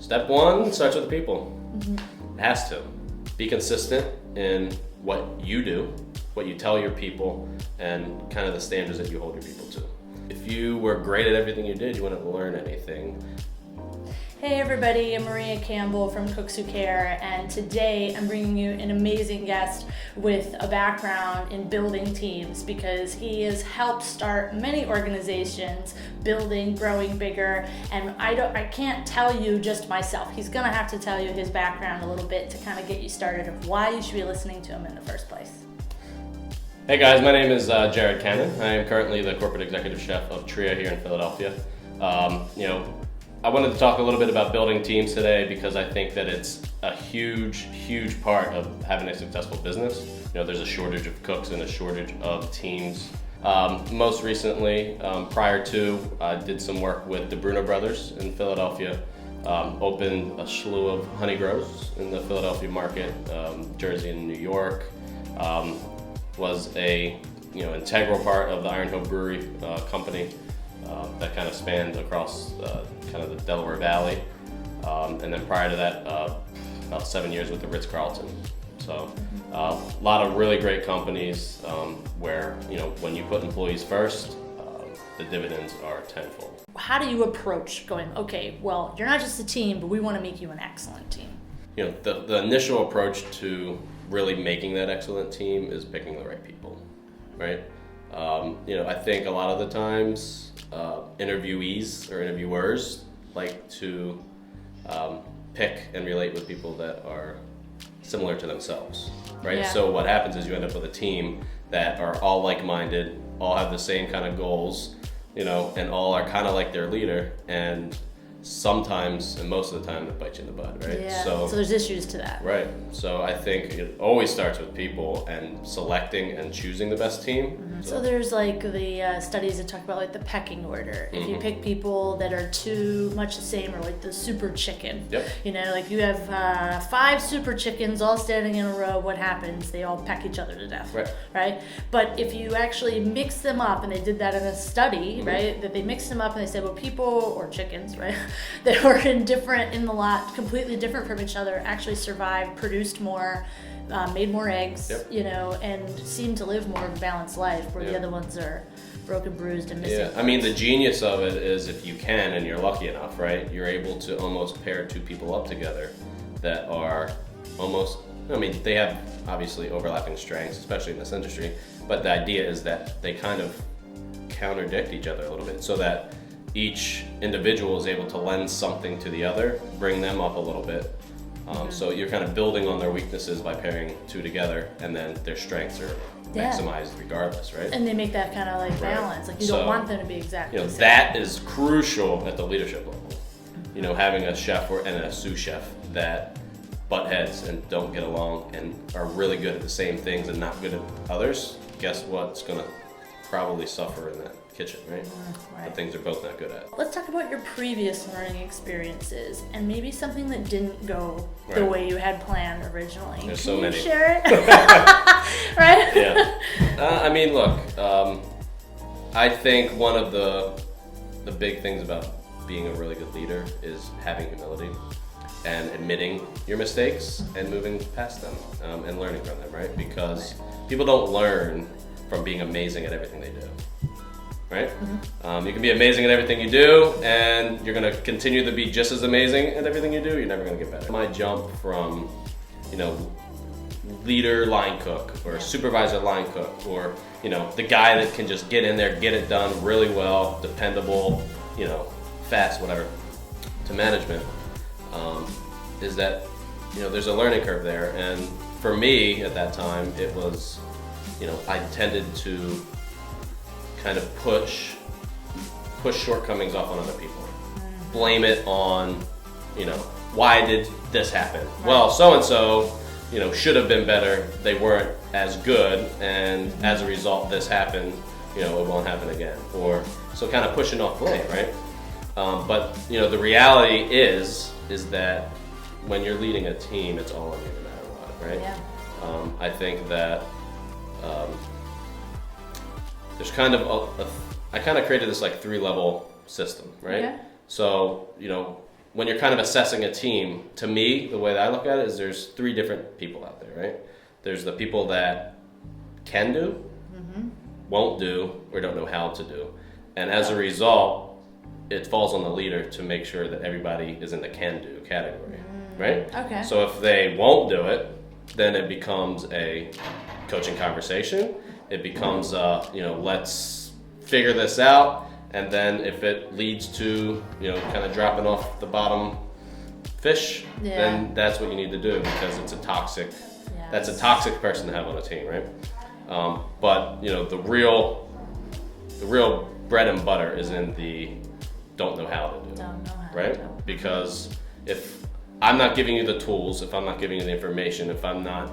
Step one starts with the people. It has to. Be consistent in what you do, what you tell your people, and kind of the standards that you hold your people to. If you were great at everything you did, you wouldn't learn anything. Hey everybody, I'm Maria Campbell from Cooks Who Care, and today I'm bringing you an amazing guest with a background in building teams because he has helped start many organizations, building, growing bigger, and I can't tell you just myself. He's gonna have to tell you his background a little bit to kind of get you started of why you should be listening to him in the first place. Hey guys, my name is Jared Cannon. I am currently the corporate executive chef of Tria here in Philadelphia. I wanted to talk a little bit about building teams today because I think that it's a huge part of having a successful business. There's a shortage of cooks and a shortage of teams. Most recently, prior to, I did some work with the Bruno brothers in Philadelphia. Opened a slew of honey grows in the Philadelphia market, Jersey and New York. Was a integral part of the Iron Hill Brewery company. That kind of spanned across kind of the Delaware Valley. And then prior to that, about 7 years with the Ritz-Carlton. So a lot of really great companies where, when you put employees first, the dividends are tenfold. How do you approach going, okay, well, you're not just a team, but we want to make you an excellent team? The initial approach to really making that excellent team is picking the right people, right? I think a lot of the times interviewees or interviewers like to pick and relate with people that are similar to themselves, right? Yeah. So what happens is you end up with a team that are all like-minded, all have the same kind of goals, and all are kind of like their leader, and sometimes, and most of the time, it bites you in the butt, right? Yeah, so there's issues to that. Right. So I think it always starts with people and selecting and choosing the best team. So there's like the studies that talk about like the pecking order. If you pick people that are too much the same, or like the super chicken. Yep. Like you have 5 super chickens all standing in a row, what happens? They all peck each other to death. Right? But if you actually mix them up, and they did that in a study, right? That they mixed them up and they said, well, people or chickens, right? That were in the lot, completely different from each other, actually survived, produced more, made more eggs, and seemed to live more of a balanced life, where the other ones are broken, bruised, and missing. Yeah, I mean, the genius of it is if you can, and you're lucky enough, right, you're able to almost pair 2 people up together that are almost, they have obviously overlapping strengths, especially in this industry, but the idea is that they kind of contradict each other a little bit, so that each individual is able to lend something to the other, bring them up a little bit. So you're kind of building on their weaknesses by pairing 2 together, and then their strengths are maximized regardless, right? And they make that kind of like balance. Like you don't want them to be exactly the same. That is crucial at the leadership level. Having a chef and a sous chef that butt heads and don't get along and are really good at the same things and not good at others, guess what's going to probably suffer in that kitchen, right? The things they're both not good at. Let's talk about your previous learning experiences and maybe something that didn't go the way you had planned originally. There's so many. Can you share it? Right? Yeah. Look, I think one of the big things about being a really good leader is having humility and admitting your mistakes and moving past them and learning from them, right? Because people don't learn from being amazing at everything they do. Right? You can be amazing at everything you do, and you're going to continue to be just as amazing at everything you do. You're never going to get better. My jump from, leader line cook or supervisor line cook, or the guy that can just get in there, get it done really well, dependable, fast, whatever, to management, is that there's a learning curve there. And for me at that time, it was I tended to kind of push shortcomings off on other people. Blame it on, why did this happen? Well, so-and-so, should have been better. They weren't as good, and as a result, this happened. It won't happen again. Or so kind of pushing off blame, right? But the reality is that when you're leading a team, it's all on you no matter what, right? Yeah. I think that there's kind of I kind of created this like 3-level system, right? Yeah. So, when you're kind of assessing a team, to me, the way that I look at it is there's 3 different people out there, right? There's the people that can do, won't do, or don't know how to do. And as a result, it falls on the leader to make sure that everybody is in the can do category, right? Okay. So if they won't do it, then it becomes a coaching conversation. It becomes, let's figure this out. And then if it leads to, kind of dropping off the bottom fish, then that's what you need to do, because it's a toxic, that's a toxic person to have on a team, right? But the real bread and butter is in the don't know how to do, right? Because if I'm not giving you the tools, if I'm not giving you the information, if I'm not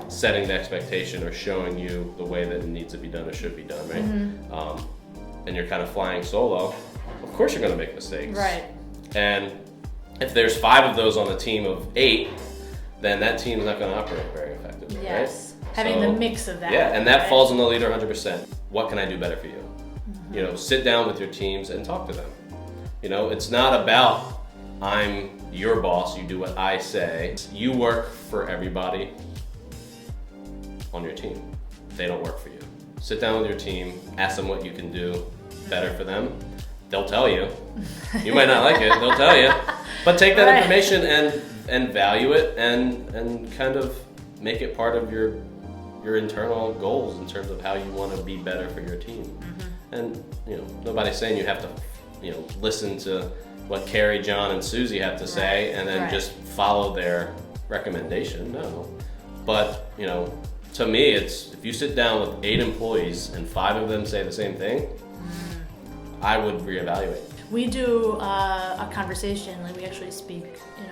setting the expectation or showing you the way that it needs to be done or should be done, right? And you're kind of flying solo, of course you're going to make mistakes. Right. And if there's 5 of those on a team of 8, then that team's not going to operate very effectively, Yes. right? Having the mix of that. Yeah, and that falls on the leader 100%. What can I do better for you? Sit down with your teams and talk to them. It's not about I'm your boss, you do what I say. You work for everybody on your team. They don't work for you. Sit down with your team, ask them what you can do better for them. They'll tell you. You might not like it, they'll tell you. But take that information and value it and kind of make it part of your internal goals in terms of how you want to be better for your team. And nobody's saying you have to listen to what Carrie, John, and Susie have to say and then just follow their recommendation. No. But to me, it's if you sit down with 8 employees and 5 of them say the same thing, I would reevaluate. We do a conversation, like we actually speak,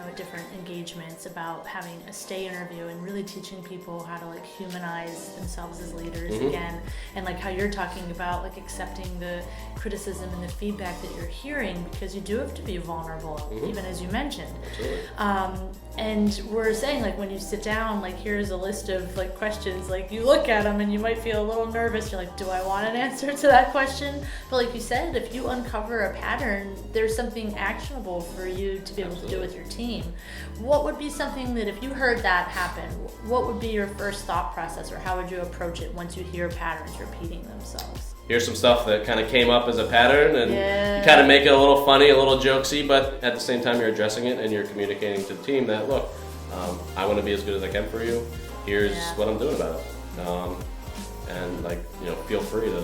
at different engagements about having a stay interview and really teaching people how to like humanize themselves as leaders again, and like how you're talking about like accepting the criticism and the feedback that you're hearing, because you do have to be vulnerable, even as you mentioned. Absolutely. And we're saying like when you sit down, like here's a list of like questions, like you look at them and you might feel a little nervous. You're like, do I want an answer to that question? But like you said, if you uncover a pattern, there's something actionable for you to be able to do with your team. What would be something that if you heard that happen, what would be your first thought process, or how would you approach it once you hear patterns repeating themselves? Here's some stuff that kind of came up as a pattern, and you kind of make it a little funny, a little jokesy, but at the same time you're addressing it and you're communicating to the team that, look, I want to be as good as I can for you. Here's what I'm doing about it. And like, feel free to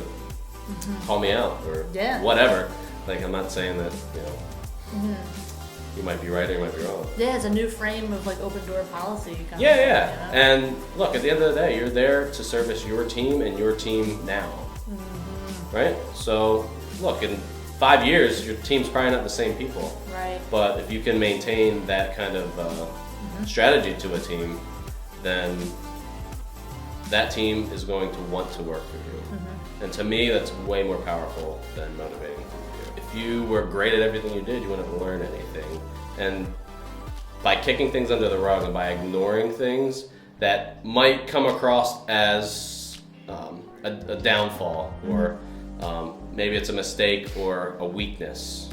call me out or whatever. Like, I'm not saying that, you might be right or you might be wrong. Yeah, it's a new frame of like open door policy. And look, at the end of the day, you're there to service your team and your team now. Right? So, look, in 5 years, your team's probably not the same people. Right. But if you can maintain that kind of strategy to a team, then that team is going to want to work for you. And to me, that's way more powerful than motivating for you. If you were great at everything you did, you wouldn't learn anything. And by kicking things under the rug and by ignoring things that might come across as a downfall, or maybe it's a mistake or a weakness,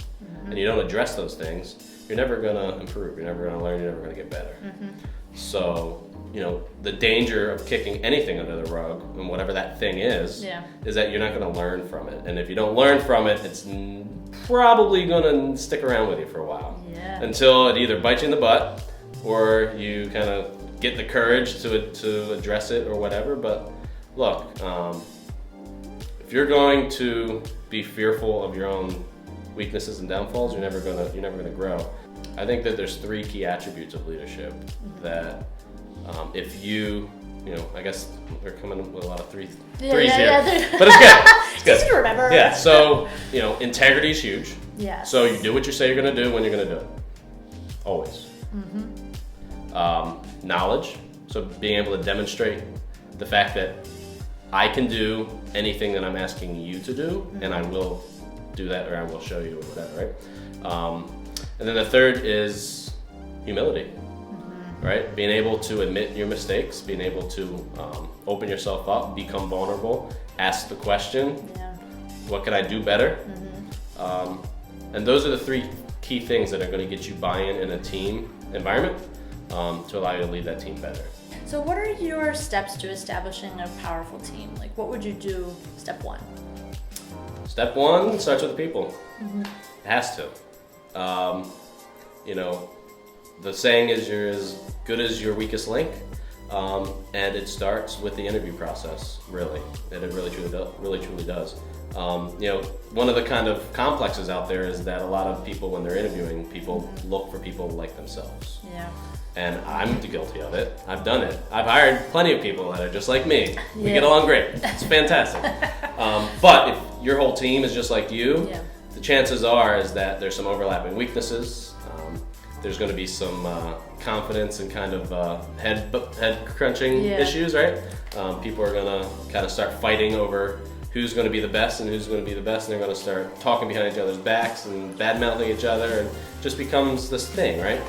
and you don't address those things, you're never gonna improve, you're never gonna learn, you're never gonna get better. So, the danger of kicking anything under the rug, and whatever that thing is that you're not gonna learn from it. And if you don't learn from it, it's probably gonna stick around with you for a while. Until it either bites you in the butt, or you kind of get the courage to address it or whatever. But look, if you're going to be fearful of your own weaknesses and downfalls, you're never gonna grow. I think that there's 3 key attributes of leadership that if you, I guess we're coming with a lot of threes here, but it's good. It's good. Just to remember. Yeah. So integrity is huge. Yes. So you do what you say you're gonna do when you're gonna do it. Always. Knowledge. So being able to demonstrate the fact that I can do anything that I'm asking you to do, and I will do that, or I will show you, or whatever, right? And then the third is humility, right? Being able to admit your mistakes, being able to open yourself up, become vulnerable, ask the question, what can I do better? And those are the 3 key things that are going to get you buy-in in a team environment to allow you to lead that team better. So what are your steps to establishing a powerful team? Like, what would you do step one? Step one starts with the people. It has to. The saying is you're as good as your weakest link, and it starts with the interview process, really. And it really truly does. One of the kind of complexes out there is that a lot of people, when they're interviewing, people look for people like themselves. Yeah. And I'm guilty of it. I've done it. I've hired plenty of people that are just like me. We Yeah. get along great. It's fantastic. But if your whole team is just like you, the chances are is that there's some overlapping weaknesses. There's going to be some confidence and kind of head crunching issues, right? People are going to kind of start fighting over who's going to be the best and who's going to be the best, and they're going to start talking behind each other's backs and bad-mouthing each other, and just becomes this thing, right?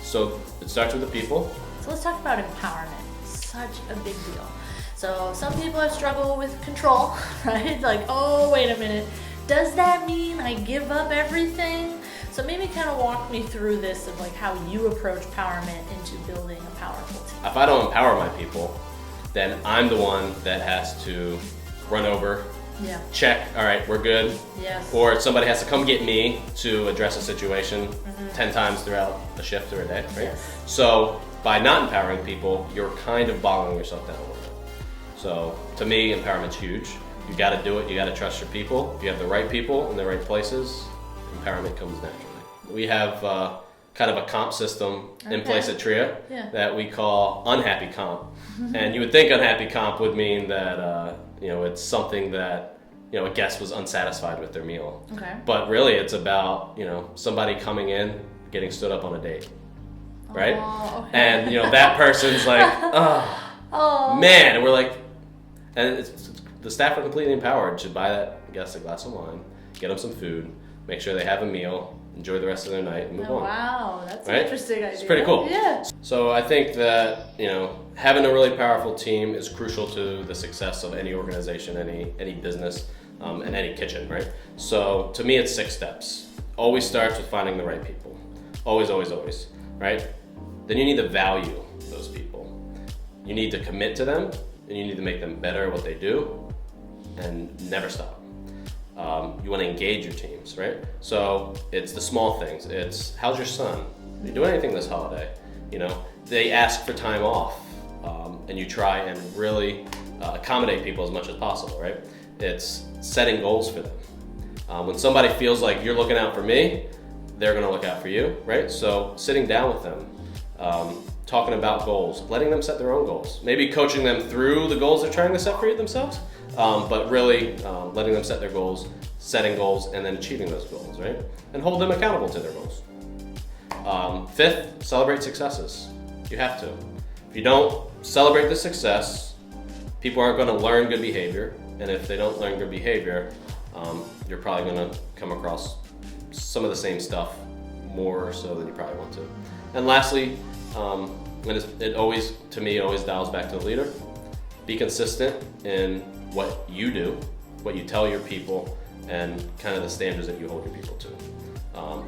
So it starts with the people. So let's talk about empowerment. Such a big deal. So some people have struggled with control, right? Like, oh, wait a minute. Does that mean I give up everything? So maybe kind of walk me through this of like how you approach empowerment into building a powerful team. If I don't empower my people, then I'm the one that has to run over, check, all right, we're good. Yes. Or somebody has to come get me to address a situation 10 times throughout a shift or a day, right? Yes. So by not empowering people, you're kind of boggling yourself down a little bit. So to me, empowerment's huge. You gotta do it, you gotta trust your people. If you have the right people in the right places, empowerment comes naturally. We have kind of a comp system in place at Tria that we call unhappy comp. And you would think unhappy comp would mean that it's something that a guest was unsatisfied with their meal. Okay. But really it's about somebody coming in, getting stood up on a date, right? Oh, okay. And that person's like, oh man, and we're like, and the staff are completely empowered to buy that guest a glass of wine, get them some food, make sure they have a meal, enjoy the rest of their night, and move on. Wow, that's an Right? interesting idea. It's pretty cool. Yeah. So I think that having a really powerful team is crucial to the success of any organization, any business, and any kitchen, right? So to me, it's 6 steps. Always starts with finding the right people. Always, always, always, right? Then you need to value those people. You need to commit to them, and you need to make them better at what they do, and never stop. You want to engage your teams, right? So it's the small things. It's, how's your son? Are you doing anything this holiday? They ask for time off, and you try and really accommodate people as much as possible, right? It's setting goals for them. When somebody feels like you're looking out for me, they're going to look out for you, right? So sitting down with them, talking about goals, letting them set their own goals, maybe coaching them through the goals they're trying to set for themselves, but really letting them set their goals, setting goals, and then achieving those goals, right? And hold them accountable to their goals. 5th, celebrate successes. You have to. If you don't celebrate the success, people aren't going to learn good behavior, and if they don't learn good behavior, you're probably going to come across some of the same stuff more so than you probably want to. And lastly, it always dials back to the leader. Be consistent in what you do, what you tell your people, and kind of the standards that you hold your people to.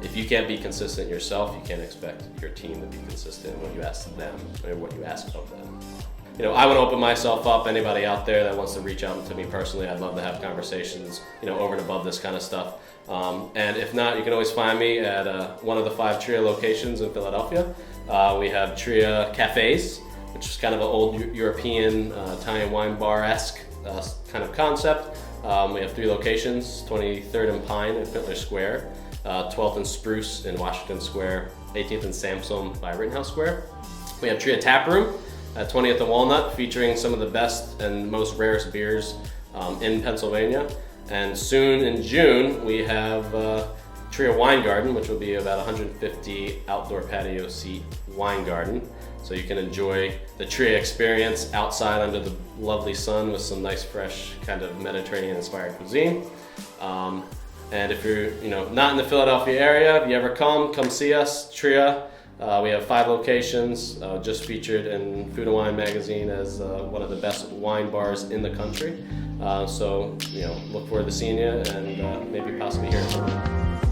If you can't be consistent yourself, you can't expect your team to be consistent when you ask them or what you ask of them. I want to open myself up. Anybody out there that wants to reach out to me personally, I'd love to have conversations, over and above this kind of stuff. And if not, you can always find me at one of the 5 Tria locations in Philadelphia. We have Tria Cafes, which is kind of an old European Italian wine bar-esque kind of concept. We have 3 locations, 23rd and Pine in Fittler Square, 12th and Spruce in Washington Square, 18th and Samsung by Rittenhouse Square. We have Tria Tap Room at 20th and Walnut, featuring some of the best and most rarest beers in Pennsylvania. And soon in June, we have Tria Wine Garden, which will be about 150 outdoor patio seat wine garden. So you can enjoy the Tria experience outside under the lovely sun with some nice, fresh, kind of Mediterranean-inspired cuisine. And if you're, not in the Philadelphia area, if you ever come see us, Tria. We have 5 locations, just featured in Food and Wine magazine as one of the best wine bars in the country. So, look forward to seeing you and maybe possibly hearing from you.